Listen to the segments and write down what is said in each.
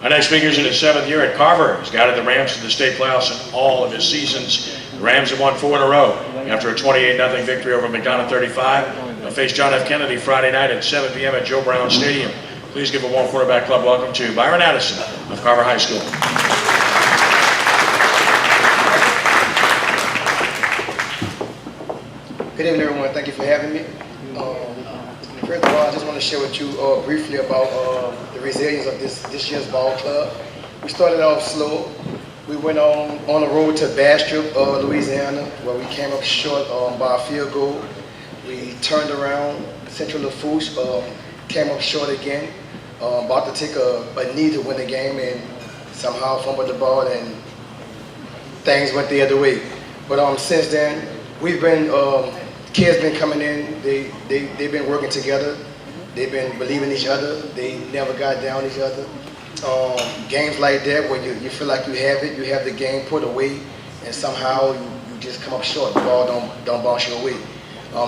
Our next speaker is in his 7th year at Carver. He's guided the Rams to the state playoffs in all of his seasons. The Rams have won 4 in a row. After a 28-0 victory over McDonough 35, they'll face John F. Kennedy Friday night at 7 p.m. at Joe Brown Stadium. Please give a warm quarterback club welcome to Byron Addison of Carver High School. Good evening, everyone. Thank you for having me. First of all, I just want to share with you briefly about the resilience of this year's ball club. We started off slow. We went on the road to Bastrop, Louisiana, where we came up short by a field goal. We turned around. Central Lafourche came up short again. About to take a knee to win the game, and somehow fumbled the ball, and things went the other way. But since then, we've been kids been coming in. They've been working together. They've been believing each other. They never got down each other. Games like that where you feel like you have the game put away, and somehow you just come up short. The ball don't bounce you away.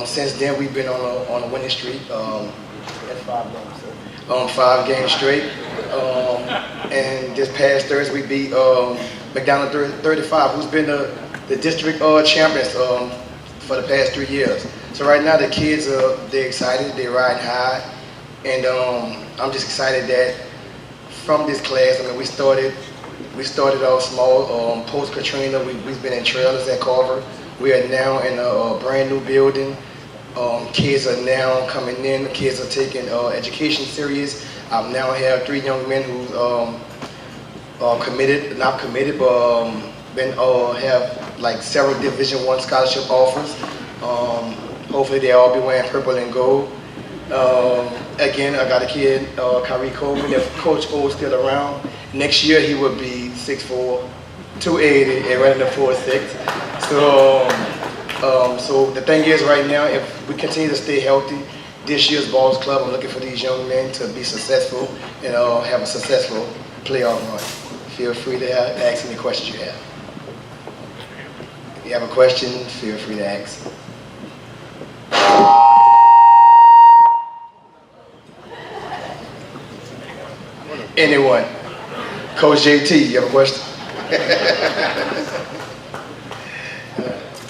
Since then, we've been on a winning streak. 5 games straight. And this past Thursday, we beat McDonough 35, who's been the district champions for the past 3 years. So right now the kids they're excited, they're riding high, and I'm just excited that from this class, I mean, we started off small. Post Katrina, we've been in trailers at Carver. We are now in a brand new building. Kids are now coming in. Kids are taking education serious. I now have 3 young men who committed, not committed, but have like several Division I scholarship offers. Hopefully they'll all be wearing purple and gold. Again, I got a kid, Kyrie Coleman, if Coach O is still around. Next year he will be 6'4", 280, and running the 4.6. So the thing is right now, if we continue to stay healthy, this year's Balls Club, I'm looking for these young men to be successful and have a successful playoff run. Feel free to ask any questions you have. If you have a question, feel free to ask. Anyone? Coach JT, you have a question?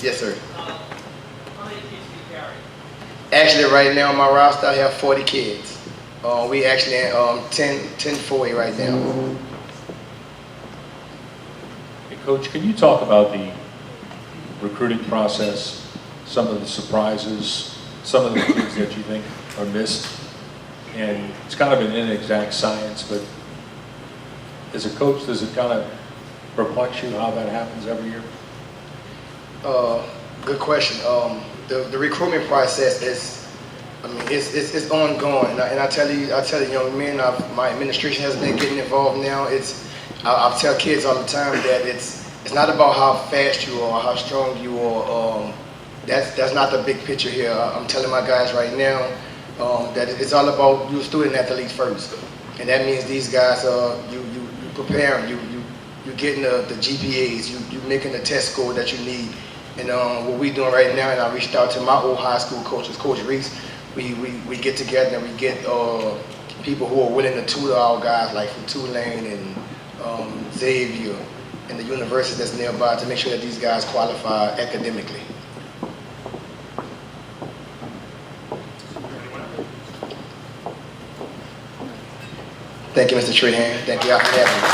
Yes, sir. Actually, right now on my roster, I have 40 kids. We actually 10-40 right now. Hey, Coach, can you talk about the recruiting process, some of the surprises, some of the things that you think are missed? And it's kind of an inexact science, but as a coach, does it kind of perplex you how that happens every year? Good question. The recruitment process is, I mean, it's ongoing, and I tell you, young men, my administration has been getting involved now. I tell kids all the time that it's not about how fast you are, how strong you are. That's not the big picture here. I'm telling my guys right now that it's all about you student athletes first, and that means these guys you prepare them, you getting the GPAs, you making the test score that you need. And what we're doing right now, and I reached out to my old high school coaches, Coach Reese, we get together and we get people who are willing to tutor our guys, like from Tulane and Xavier and the university that's nearby, to make sure that these guys qualify academically. Thank you, Mr. Trehan. Thank you for having me.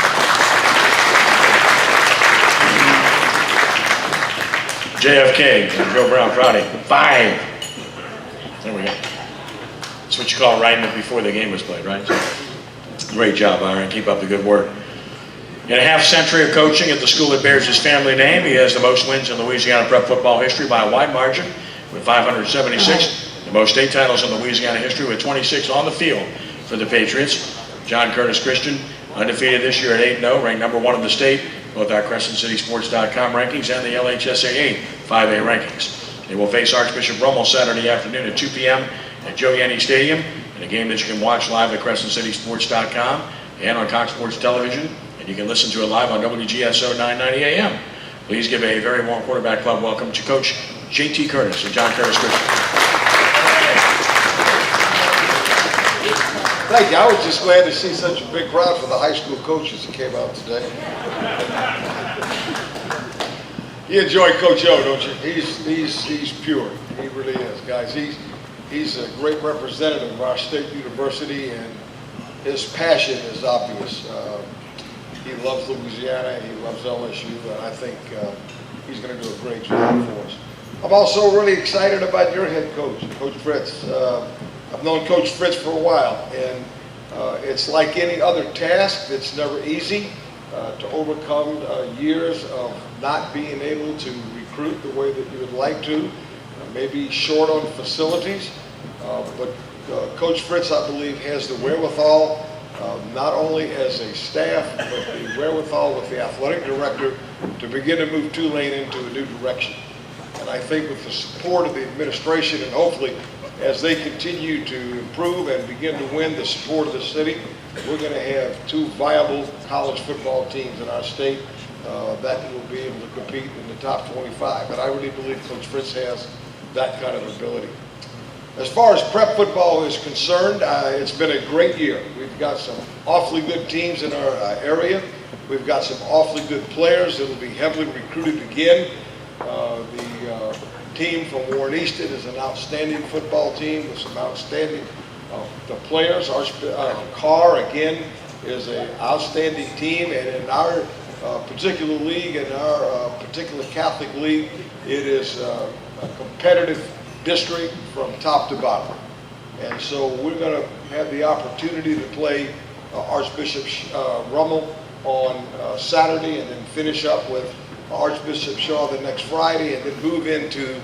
JFK, Joe Brown Friday, 5. There we go. That's what you call writing it before the game was played, right? So, great job, Byron. Keep up the good work. In a half-century of coaching at the school that bears his family name, he has the most wins in Louisiana prep football history by a wide margin with 576, the most state titles in Louisiana history with 26 on the field for the Patriots. John Curtis Christian, undefeated this year at 8-0, ranked number 1 in the state, both our CrescentCitySports.com rankings and the LHSAA 5A rankings. They will face Archbishop Rummel Saturday afternoon at 2 p.m. at Joe Yanni Stadium, in a game that you can watch live at CrescentCitySports.com and on Cox Sports Television, and you can listen to it live on WGSO 990 AM. Please give a very warm quarterback club welcome to Coach JT Curtis and John Curtis Christian. Thank you. I was just glad to see such a big crowd for the high school coaches that came out today. You enjoy Coach O, don't you? He's pure. He really is, guys. He's a great representative of our state university, and his passion is obvious. He loves Louisiana. He loves LSU, and I think he's going to do a great job for us. I'm also really excited about your head coach, Coach Fritz. I've known Coach Fritz for a while, and it's like any other task. It's never easy to overcome years of not being able to recruit the way that you would like to, maybe short on facilities. But Coach Fritz, I believe, has the wherewithal, not only as a staff, but the wherewithal with the athletic director to begin to move Tulane into a new direction. And I think with the support of the administration, and hopefully as they continue to improve and begin to win the support of the city, we're going to have two viable college football teams in our state that will be able to compete in the top 25. And I really believe Coach Fritz has that kind of ability. As far as prep football is concerned, it's been a great year. We've got some awfully good teams in our area. We've got some awfully good players that will be heavily recruited again. The team from Warren Easton is an outstanding football team with some outstanding the players. Carver, again, is an outstanding team, and in our particular league, in our particular Catholic league, it is a competitive district from top to bottom. And so we're going to have the opportunity to play Archbishop Rummel on Saturday, and then finish up with Archbishop Shaw the next Friday, and then move into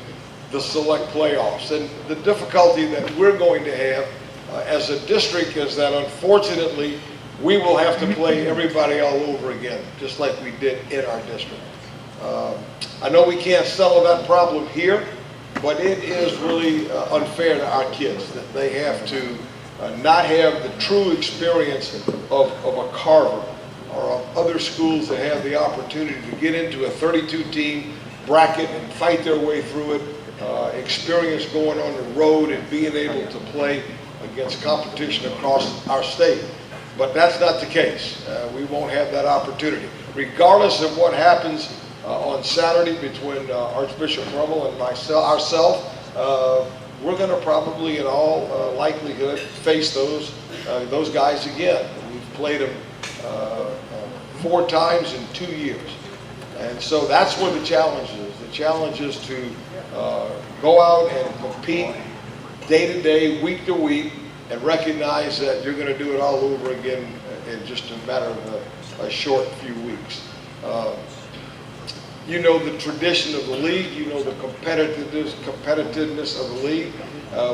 the select playoffs. And the difficulty that we're going to have as a district is that, unfortunately, we will have to play everybody all over again, just like we did in our district. I know we can't settle that problem here, but it is really unfair to our kids that they have to not have the true experience of a Carver or of other schools that have the opportunity to get into a 32-team bracket and fight their way through it, experience going on the road and being able to play against competition across our state. But that's not the case. We won't have that opportunity. Regardless of what happens on Saturday between Archbishop Rummel and ourselves, we're going to probably, in all likelihood, face those guys again. We've played them 4 times in 2 years. And so that's where the challenge is. The challenge is to go out and compete day to day, week to week, and recognize that you're going to do it all over again in just a matter of a short few weeks. You know the tradition of the league. You know the competitiveness of the league.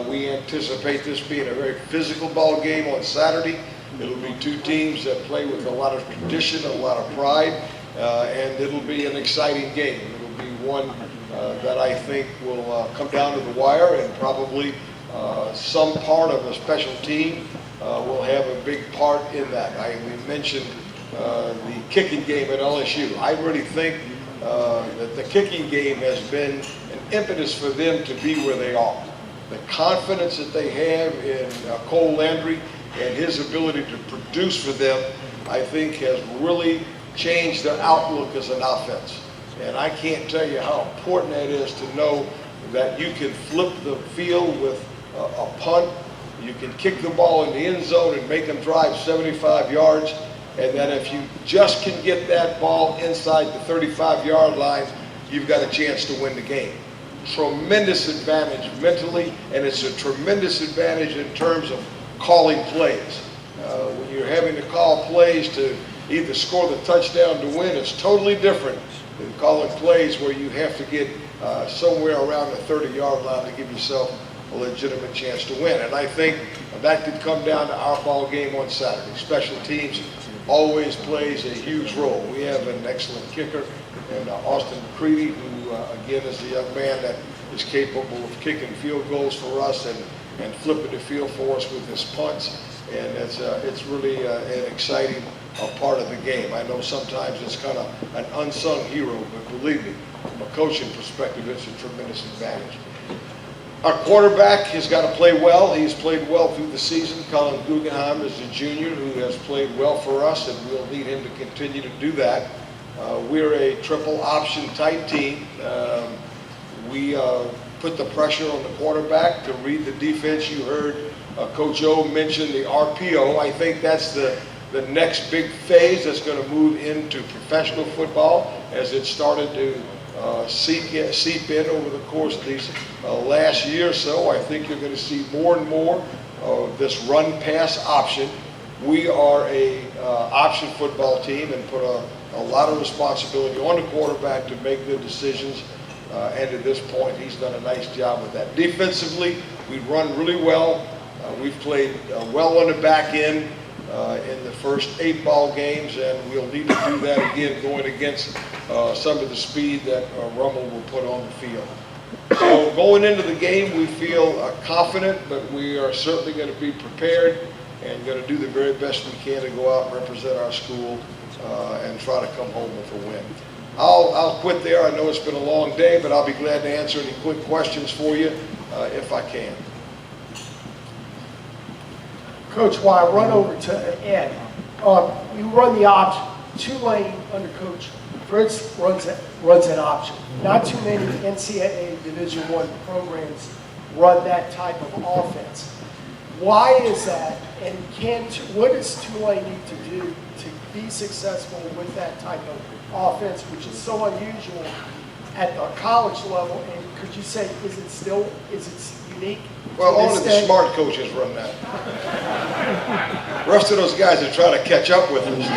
We anticipate this being a very physical ball game on Saturday. It'll be 2 teams that play with a lot of tradition, a lot of pride, and it'll be an exciting game. It'll be one that I think will come down to the wire, and probably some part of a special team will have a big part in that. We mentioned the kicking game at LSU. I really think that the kicking game has been an impetus for them to be where they are. The confidence that they have in Cole Landry and his ability to produce for them, I think, has really changed their outlook as an offense. And I can't tell you how important that is to know that you can flip the field with a punt, you can kick the ball in the end zone and make them drive 75 yards, and that if you just can get that ball inside the 35-yard line, you've got a chance to win the game. Tremendous advantage mentally, and it's a tremendous advantage in terms of calling plays. When you're having to call plays to either score the touchdown to win, it's totally different than calling plays where you have to get somewhere around the 30-yard line to give yourself a legitimate chance to win. And I think that could come down to our ball game on Saturday. Special teams always plays a huge role. We have an excellent kicker, and Austin McCready, who again is the young man that is capable of kicking field goals for us and flipping the field for us with his punts. And it's really an exciting part of the game. I know sometimes it's kind of an unsung hero, but believe me, from a coaching perspective, it's a tremendous advantage. Our quarterback has got to play well. He's played well through the season. Colin Guggenheim is a junior who has played well for us, and we'll need him to continue to do that. We're a triple option type team. We put the pressure on the quarterback to read the defense. You heard Coach O mention the RPO. I think that's the next big phase that's going to move into professional football as it started to seep in over the course of these last year or so. I think you're going to see more and more of this run-pass option. We are a option football team and put a lot of responsibility on the quarterback to make good decisions. And at this point, he's done a nice job with that. Defensively, we run really well. We've played well on the back end in the first 8 ball games, and we'll need to do that again going against some of the speed that Rummel will put on the field. So going into the game, we feel confident, but we are certainly going to be prepared and going to do the very best we can to go out and represent our school and try to come home with a win. I'll quit there. I know it's been a long day, but I'll be glad to answer any quick questions for you if I can. Coach, while I run over to Ed, you run the option. Tulane under Coach Fritz runs an option. Not too many NCAA Division I programs run that type of offense. Why is that? And what does Tulane need to do to be successful with that type of offense, which is so unusual at the college level? And could you say, is it unique? Well, only the smart coaches run that. The rest of those guys are trying to catch up with us.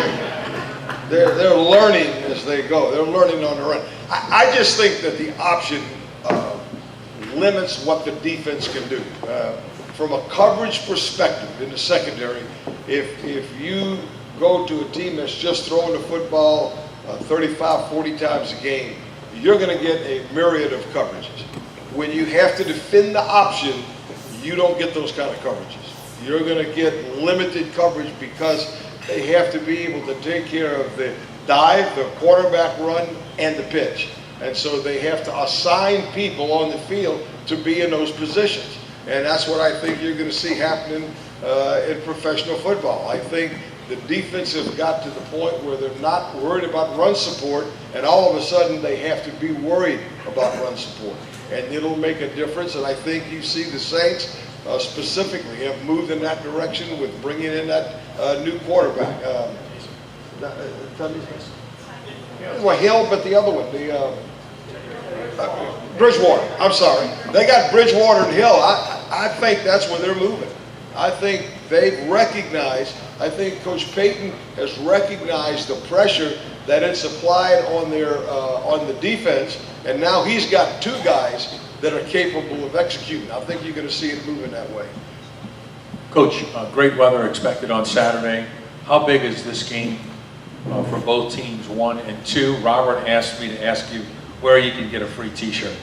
They're learning as they go. They're learning on the run. I just think that the option limits what the defense can do. From a coverage perspective in the secondary, if you go to a team that's just throwing the football 35, 40 times a game, you're going to get a myriad of coverages. When you have to defend the option, you don't get those kind of coverages. You're going to get limited coverage because they have to be able to take care of the dive, the quarterback run, and the pitch. And so they have to assign people on the field to be in those positions. And that's what I think you're going to see happening in professional football. I think the defense has got to the point where they're not worried about run support, and all of a sudden they have to be worried about run support. And it'll make a difference, and I think you see the Saints specifically have moved in that direction with bringing in that new quarterback. Well, Hill, but the other one, Bridgewater. I'm sorry. They got Bridgewater and Hill. I think that's where they're moving. I think they've recognized, I think Coach Payton has recognized the pressure that it's applied on the defense, and now he's got 2 guys that are capable of executing. I think you're going to see it moving that way. Coach, great weather expected on Saturday. How big is this game for both teams, 1 and 2? Robert asked me to ask you where you can get a free t-shirt.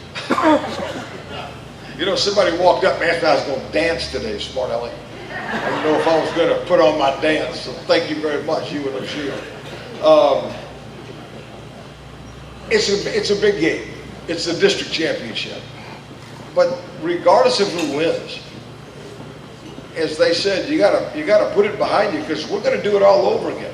You know, somebody walked up and asked me if I was going to dance today, smart aleck. I didn't know if I was going to put on my dance, so thank you very much, you and Lucille. It's a big game. It's the district championship. But regardless of who wins, as they said, you gotta put it behind you, because we're going to do it all over again.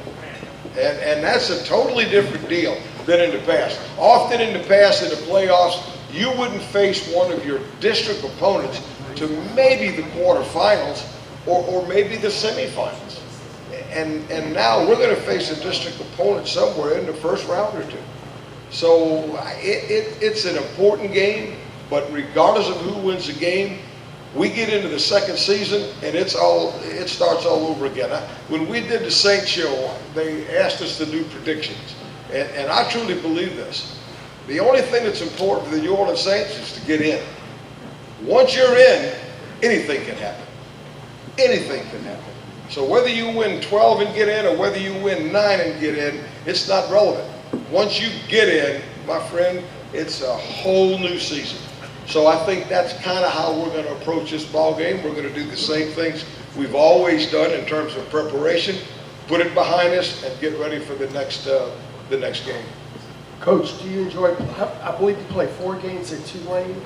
And that's a totally different deal than in the past. Often in the past, in the playoffs, you wouldn't face one of your district opponents to maybe the quarterfinals or maybe the semifinals. And now we're going to face a district opponent somewhere in the first round or 2. So it's an important game, but regardless of who wins the game, we get into the second season and it starts all over again. When we did the Saints show, they asked us to do predictions. And I truly believe this. The only thing that's important for the New Orleans Saints is to get in. Once you're in, anything can happen. Anything can happen. So whether you win 12 and get in or whether you win 9 and get in, it's not relevant. Once you get in, my friend, it's a whole new season. So I think that's kind of how we're going to approach this ball game. We're going to do the same things we've always done in terms of preparation, put it behind us, and get ready for the next game. Coach, do you enjoy, I believe you play 4 games at Tulane.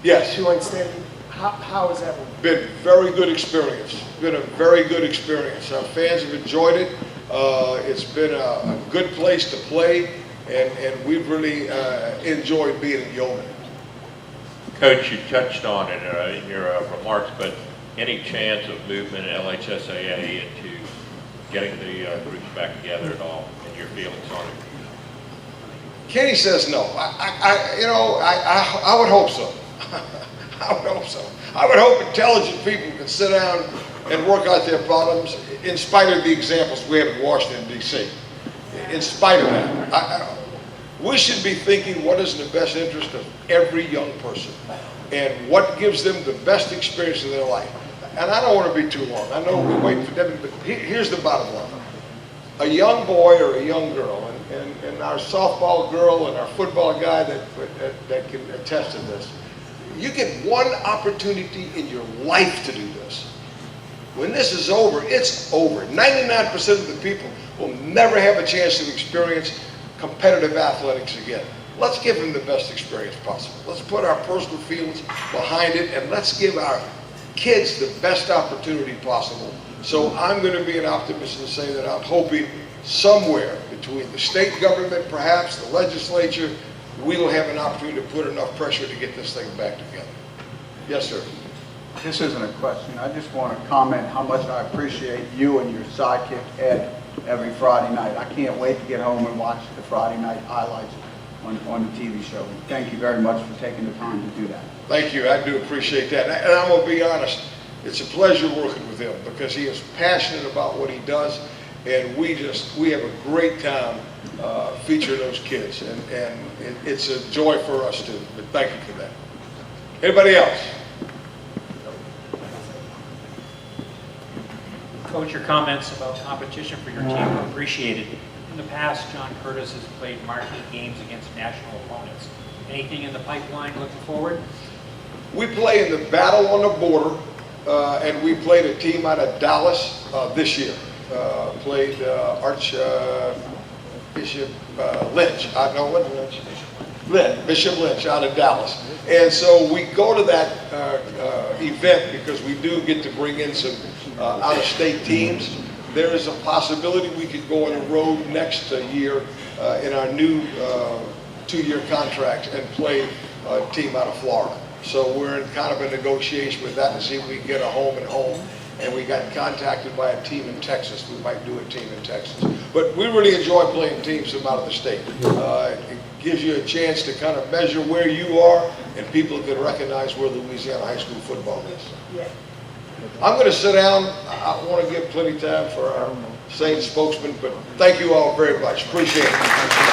Yes. Tulane Stadium. How has that been? Been very good experience. Been a very good experience. Our fans have enjoyed it. It's been a good place to play, and we've really enjoyed being at Yeoman. Coach, you touched on it in your remarks, but any chance of movement in LHSAA into getting the groups back together at all, and your feelings on it? Kenny says no. I would hope so. I would hope so. I would hope intelligent people can sit down and work out their problems in spite of the examples we have in Washington, D.C. In spite of that. We should be thinking what is in the best interest of every young person and what gives them the best experience of their life. And I don't want to be too long. I know we're waiting for them, but here's the bottom line. A young boy or a young girl, and our softball girl and our football guy that can attest to this, you get one opportunity in your life to do this. When this is over, it's over. 99% of the people will never have a chance to experience competitive athletics again. Let's give them the best experience possible. Let's put our personal feelings behind it, and let's give our kids the best opportunity possible. So I'm going to be an optimist and say that I'm hoping somewhere between the state government, perhaps the legislature, we will have an opportunity to put enough pressure to get this thing back together. Yes, sir. This isn't a question. I just want to comment how much I appreciate you and your sidekick, Ed, every Friday night. I can't wait to get home and watch the Friday night highlights on the TV show. Thank you very much for taking the time to do that. Thank you. I do appreciate that. And I'm going to be honest, it's a pleasure working with him because he is passionate about what he does, and we have a great time featuring those kids, and it's a joy for us too. But thank you for that. Anybody else? Coach, your comments about competition for your team are appreciated. In the past, John Curtis has played marquee games against national opponents. Anything in the pipeline looking forward? We play in the Battle on the Border, and we played a team out of Dallas this year. Played Archbishop Lynch. Bishop Lynch out of Dallas. And so we go to that event because we do get to bring in some out-of-state teams. There is a possibility we could go on the road next year in our new 2-year contract and play a team out of Florida. So we're in kind of a negotiation with that to see if we can get a home and home. And we got contacted by a team in Texas. We might do a team in Texas. But we really enjoy playing teams from out of the state. It gives you a chance to kind of measure where you are, and people can recognize where Louisiana high school football is. Yeah. I'm going to sit down. I want to give plenty of time for our Saints spokesman, but thank you all very much. Appreciate it.